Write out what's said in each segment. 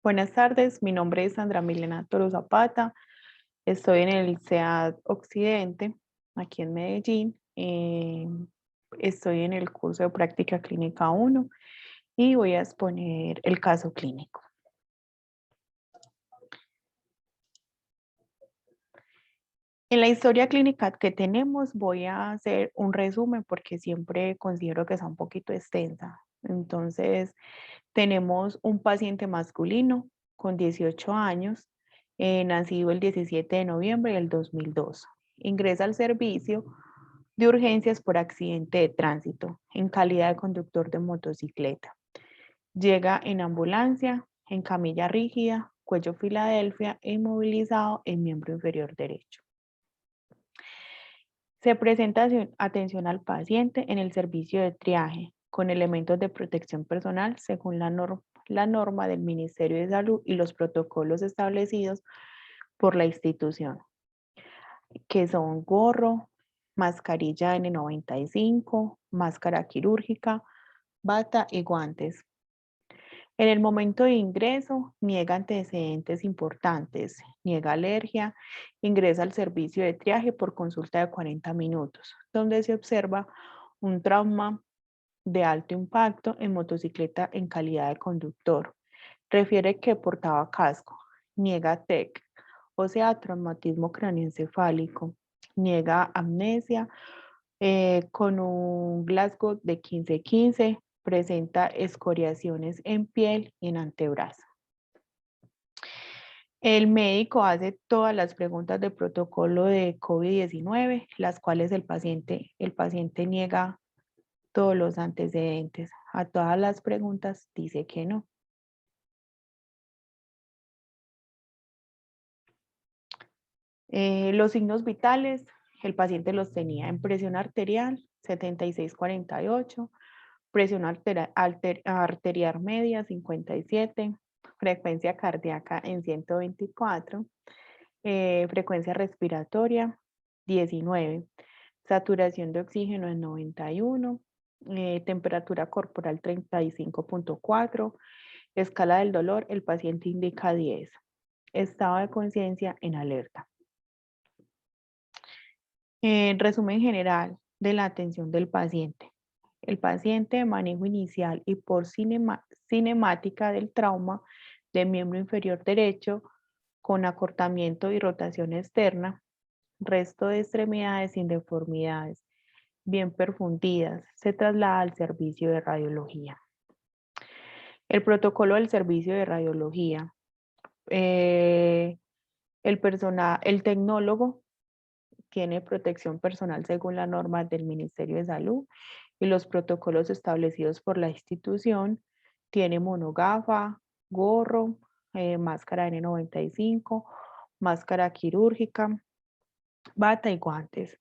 Buenas tardes, mi nombre es Sandra Milena Toro Zapata, estoy en el CEAD Occidente, aquí en Medellín. Estoy en el curso de práctica clínica 1 y voy a exponer el caso clínico. En la historia clínica que tenemos voy a hacer un resumen porque siempre considero que está un poquito extensa. Entonces, tenemos un paciente masculino con 18 años, nacido el 17 de noviembre del 2002. Ingresa al servicio de urgencias por accidente de tránsito en calidad de conductor de motocicleta. Llega en ambulancia, en camilla rígida, cuello Filadelfia e inmovilizado en miembro inferior derecho. Se presenta atención al paciente en el servicio de triaje con elementos de protección personal según la norma del Ministerio de Salud y los protocolos establecidos por la institución, que son gorro, mascarilla N95, máscara quirúrgica, bata y guantes. En el momento de ingreso, niega antecedentes importantes, niega alergia, ingresa al servicio de triaje por consulta de 40 minutos, donde se observa un trauma de alto impacto en motocicleta en calidad de conductor. Refiere que portaba casco, niega TEC, o sea, traumatismo craneoencefálico, niega amnesia, con un Glasgow de 15-15, presenta escoriaciones en piel y en antebrazo. El médico hace todas las preguntas de protocolo de COVID-19, las cuales el paciente niega todos los antecedentes. A todas las preguntas dice que no. Los signos vitales, el paciente los tenía en presión arterial 76/48, presión arterial media 57, frecuencia cardíaca en 124, frecuencia respiratoria 19, saturación de oxígeno en 91, temperatura corporal 35.4, escala del dolor, el paciente indica 10, estado de conciencia en alerta. En resumen general de la atención del paciente. El paciente de manejo inicial y por cinemática del trauma de miembro inferior derecho con acortamiento y rotación externa, resto de extremidades sin deformidades, bien perfundidas, se traslada al servicio de radiología. El protocolo del servicio de radiología. El tecnólogo tiene protección personal según la norma del Ministerio de Salud y los protocolos establecidos por la institución. Tiene monogafa, gorro, máscara N95, máscara quirúrgica, bata y guantes.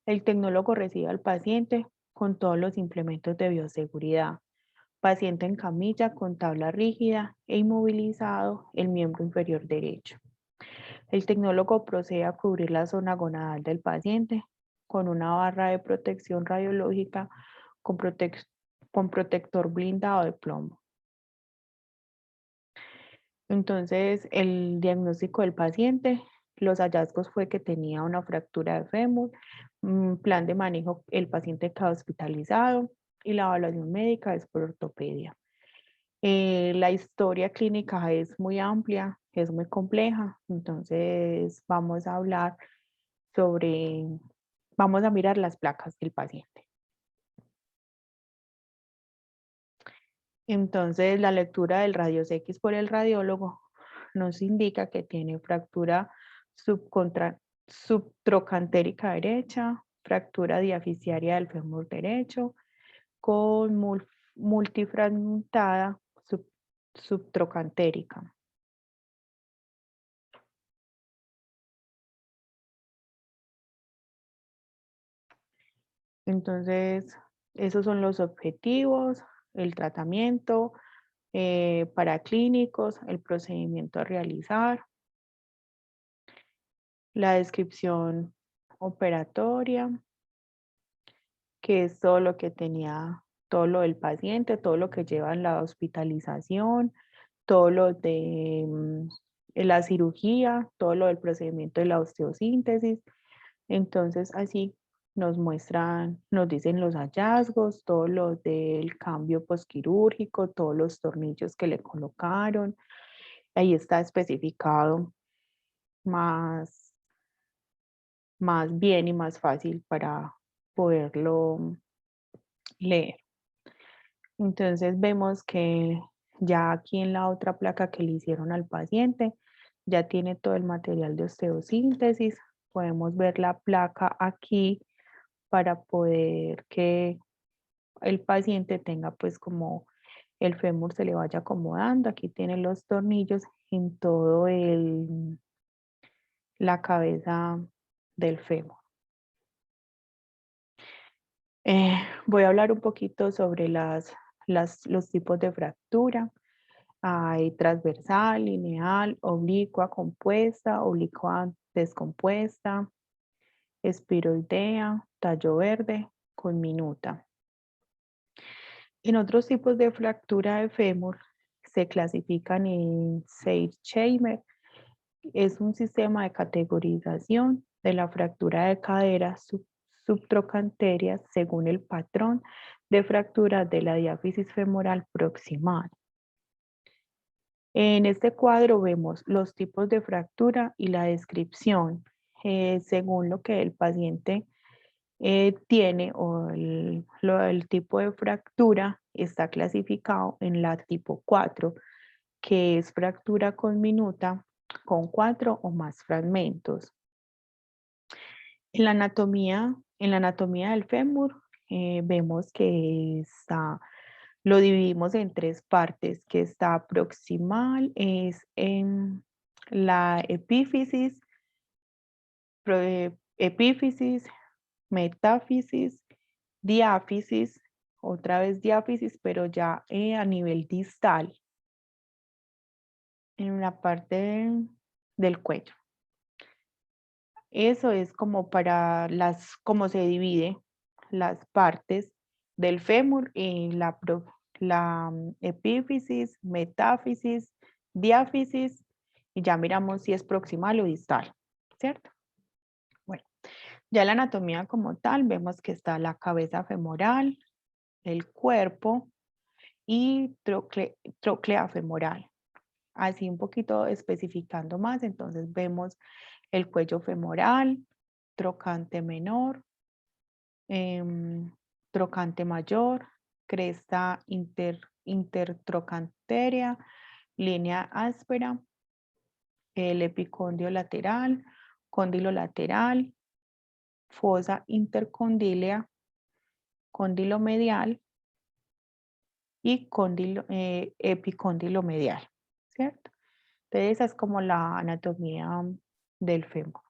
El tecnólogo recibe al paciente con todos los implementos de bioseguridad. Paciente en camilla con tabla rígida e inmovilizado el miembro inferior derecho. El tecnólogo procede a cubrir la zona gonadal del paciente con una barra de protección radiológica con, con protector blindado de plomo. Entonces, el diagnóstico del paciente, los hallazgos fue que tenía una fractura de fémur, plan de manejo, el paciente quedó hospitalizado y la evaluación médica es por ortopedia. La historia clínica es muy amplia, es muy compleja, entonces sobre, vamos a mirar las placas del paciente. Entonces, la lectura del radios X por el radiólogo nos indica que tiene fractura subtrocantérica derecha, fractura diaficiaria del fémur derecho, con multifragmentada subtrocantérica. Entonces, esos son los objetivos, el tratamiento para clínicos, el procedimiento a realizar, la descripción operatoria, que es todo lo que tenía, todo lo del paciente, todo lo que lleva en la hospitalización, todo lo de la cirugía, todo lo del procedimiento de la osteosíntesis. Entonces, así nos muestran, nos dicen los hallazgos, todo lo del cambio posquirúrgico, todos los tornillos que le colocaron. Ahí está especificado más, más bien y más fácil para poderlo leer. Entonces vemos que ya aquí en la otra placa que le hicieron al paciente, ya tiene todo el material de osteosíntesis. Podemos ver la placa aquí para poder que el paciente tenga pues como el fémur se le vaya acomodando. Aquí tiene los tornillos en todo la cabeza del fémur. Voy a hablar un poquito sobre los tipos de fractura. Hay transversal, lineal, oblicua compuesta, oblicua descompuesta, espiroidea, tallo verde, con minuta. En otros tipos de fractura de fémur se clasifican en Seydt-Scheimer. Es un sistema de categorización de la fractura de cadera subtrochanteria según el patrón de fractura de la diáfisis femoral proximal. En este cuadro vemos los tipos de fractura y la descripción según lo que el paciente tiene o el tipo de fractura está clasificado en la tipo 4, que es fractura con minuta con 4 o más fragmentos. En la anatomía del fémur vemos que lo dividimos en tres partes, que está proximal, es en la epífisis, epífisis, metáfisis, diáfisis, otra vez diáfisis, pero ya a nivel distal, en la parte del cuello. Eso es como para cómo se divide las partes del fémur en la epífisis, metáfisis, diáfisis, y ya miramos si es proximal o distal, ¿cierto? Bueno, ya la anatomía como tal, vemos que está la cabeza femoral, el cuerpo y tróclea femoral. Así un poquito especificando más, entonces vemos el cuello femoral, trocante menor, trocante mayor, cresta intertrocanteria, línea áspera, el epicóndilo lateral, cóndilo lateral, fosa intercondilea, cóndilo medial y epicóndilo medial, ¿cierto? Entonces esa es como la anatomía del fémur.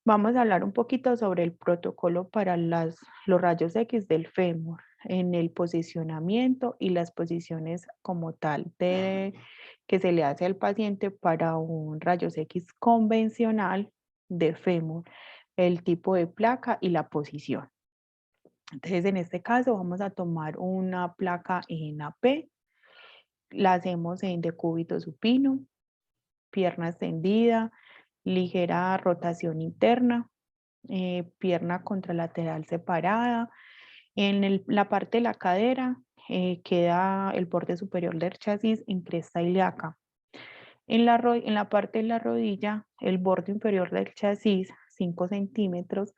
Vamos a hablar un poquito sobre el protocolo para los rayos X del fémur, en el posicionamiento y las posiciones como tal que se le hace al paciente para un rayos X convencional de fémur, el tipo de placa y la posición. Entonces, en este caso vamos a tomar una placa en AP, la hacemos en decúbito supino, pierna extendida, ligera rotación interna, pierna contralateral separada. En la parte de la cadera queda el borde superior del chasis en cresta ilíaca. En la parte de la rodilla, el borde inferior del chasis, 5 centímetros,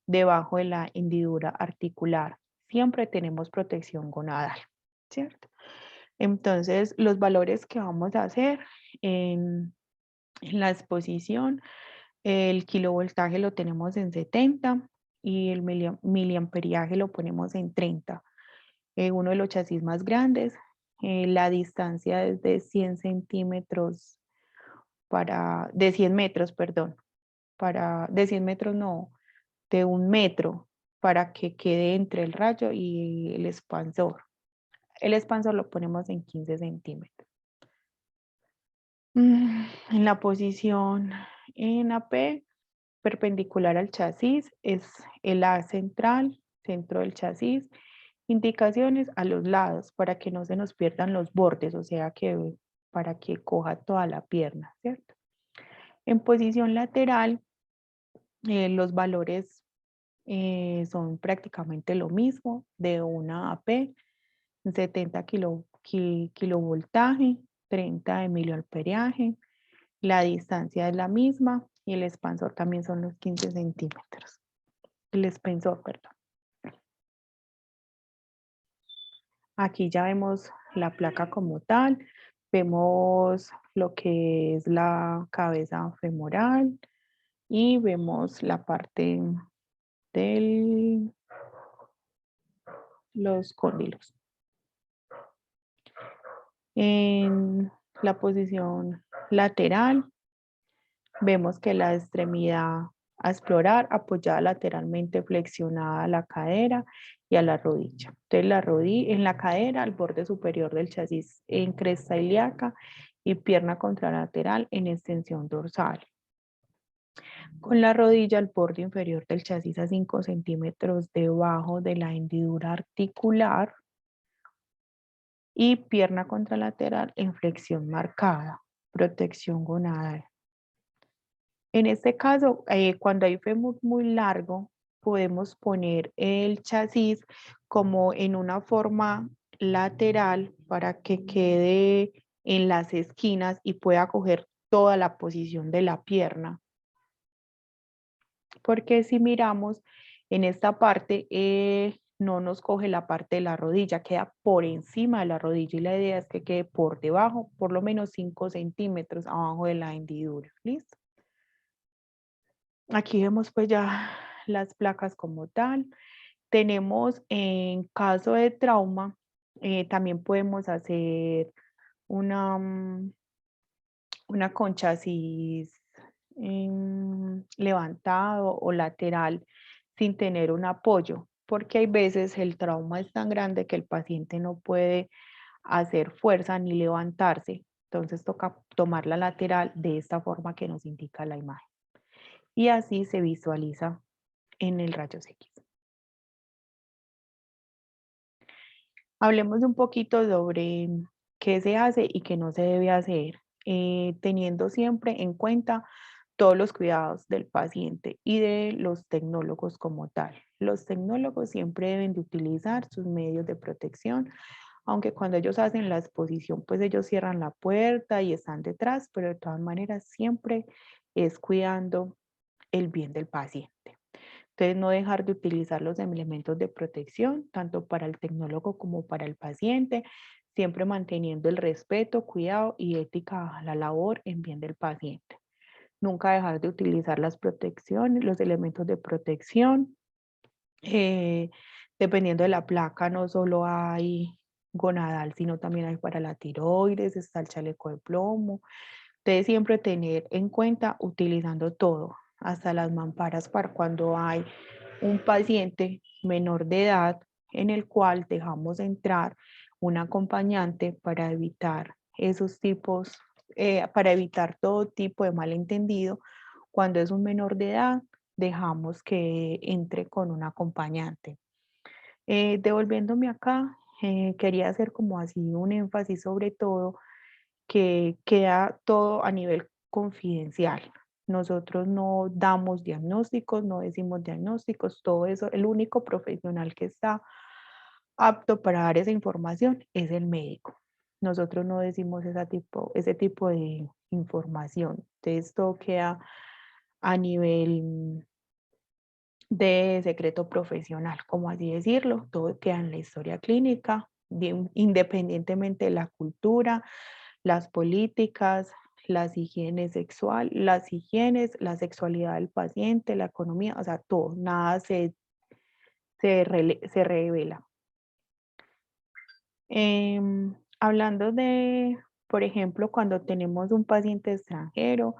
debajo de la hendidura articular. Siempre tenemos protección gonadal, ¿cierto? Entonces, los valores que vamos a hacer en la exposición, el kilovoltaje lo tenemos en 70 y el miliamperiaje lo ponemos en 30. Uno de los chasis más grandes, la distancia es de 100 centímetros de 100 metros, perdón, de 100 metros no, de 1 metro para que quede entre el rayo y el expansor. El expansor lo ponemos en 15 centímetros. En la posición en AP, perpendicular al chasis, es el A central, centro del chasis, Indicaciones a los lados para que no se nos pierdan los bordes, o sea que para que coja toda la pierna, ¿cierto? En posición lateral, los valores son prácticamente lo mismo, de 1 AP, 70 kilovoltaje, 30 de miliampereaje, la distancia es la misma y el expansor también son los 15 centímetros. El expensor, perdón. Aquí ya vemos la placa como tal, vemos lo que es la cabeza femoral y vemos la parte de los cóndilos. En la posición lateral vemos que la extremidad a explorar apoyada lateralmente flexionada a la cadera y a la rodilla. Entonces la rodilla en la cadera, al borde superior del chasis en cresta ilíaca y pierna contralateral en extensión dorsal. Con la rodilla al borde inferior del chasis a 5 centímetros debajo de la hendidura articular y pierna contralateral en flexión marcada, protección gonadal. En este caso, cuando hay fémur muy largo, podemos poner el chasis como en una forma lateral para que quede en las esquinas y pueda coger toda la posición de la pierna. Porque si miramos en esta parte, no nos coge la parte de la rodilla, queda por encima de la rodilla y la idea es que quede por debajo, por lo menos 5 centímetros abajo de la hendidura. ¿Listo? Aquí vemos pues ya las placas como tal. Tenemos en caso de trauma, también podemos hacer una, una concha así levantado o lateral sin tener un apoyo, porque hay veces el trauma es tan grande que el paciente no puede hacer fuerza ni levantarse. Entonces toca tomar la lateral de esta forma que nos indica la imagen. Y así se visualiza en el rayos X. Hablemos un poquito sobre qué se hace y qué no se debe hacer, teniendo siempre en cuenta todos los cuidados del paciente y de los tecnólogos como tal. Los tecnólogos siempre deben de utilizar sus medios de protección, aunque cuando ellos hacen la exposición, pues ellos cierran la puerta y están detrás, pero de todas maneras siempre es cuidando el bien del paciente. Entonces, no dejar de utilizar los elementos de protección, tanto para el tecnólogo como para el paciente, siempre manteniendo el respeto, cuidado y ética a la labor en bien del paciente. Nunca dejar de utilizar las protecciones, los elementos de protección. eh, Dependiendo de la placa, no solo hay gonadal, sino también hay para la tiroides, está el chaleco de plomo. Entonces, siempre tener en cuenta utilizando todo, hasta las mamparas para cuando hay un paciente menor de edad en el cual dejamos entrar un acompañante para evitar esos tipos, para evitar todo tipo de malentendido. Cuando es un menor de edad, dejamos que entre con un acompañante. Devolviéndome acá, quería hacer como así un énfasis sobre todo que queda todo a nivel confidencial. Nosotros no damos diagnósticos, no decimos diagnósticos, todo eso, el único profesional que está apto para dar esa información es el médico. Nosotros no decimos ese tipo de información. Entonces, todo queda a nivel de secreto profesional, como así decirlo, todo queda en la historia clínica, independientemente de la cultura, las políticas, las higienes sexual, las higienes, la sexualidad del paciente, la economía, o sea, todo, nada se revela. Hablando de, por ejemplo, cuando tenemos un paciente extranjero,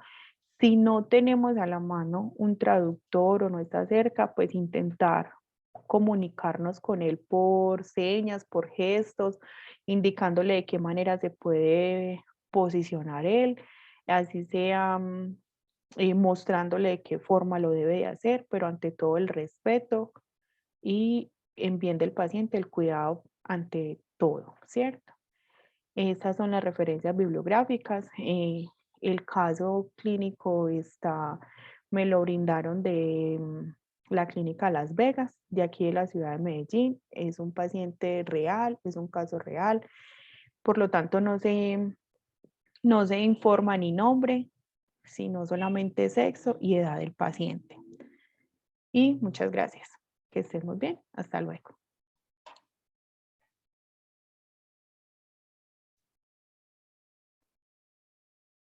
si no tenemos a la mano un traductor o no está cerca, pues intentar comunicarnos con él por señas, por gestos, indicándole de qué manera se puede posicionar él, así sea mostrándole de qué forma lo debe de hacer, pero ante todo el respeto y en bien del paciente el cuidado ante todo, ¿cierto? Estas son las referencias bibliográficas. El caso clínico me lo brindaron de la clínica Las Vegas, de aquí de la ciudad de Medellín. Es un paciente real, es un caso real. Por lo tanto, no se informa ni nombre, sino solamente sexo y edad del paciente. Y muchas gracias. Que estés muy bien. Hasta luego.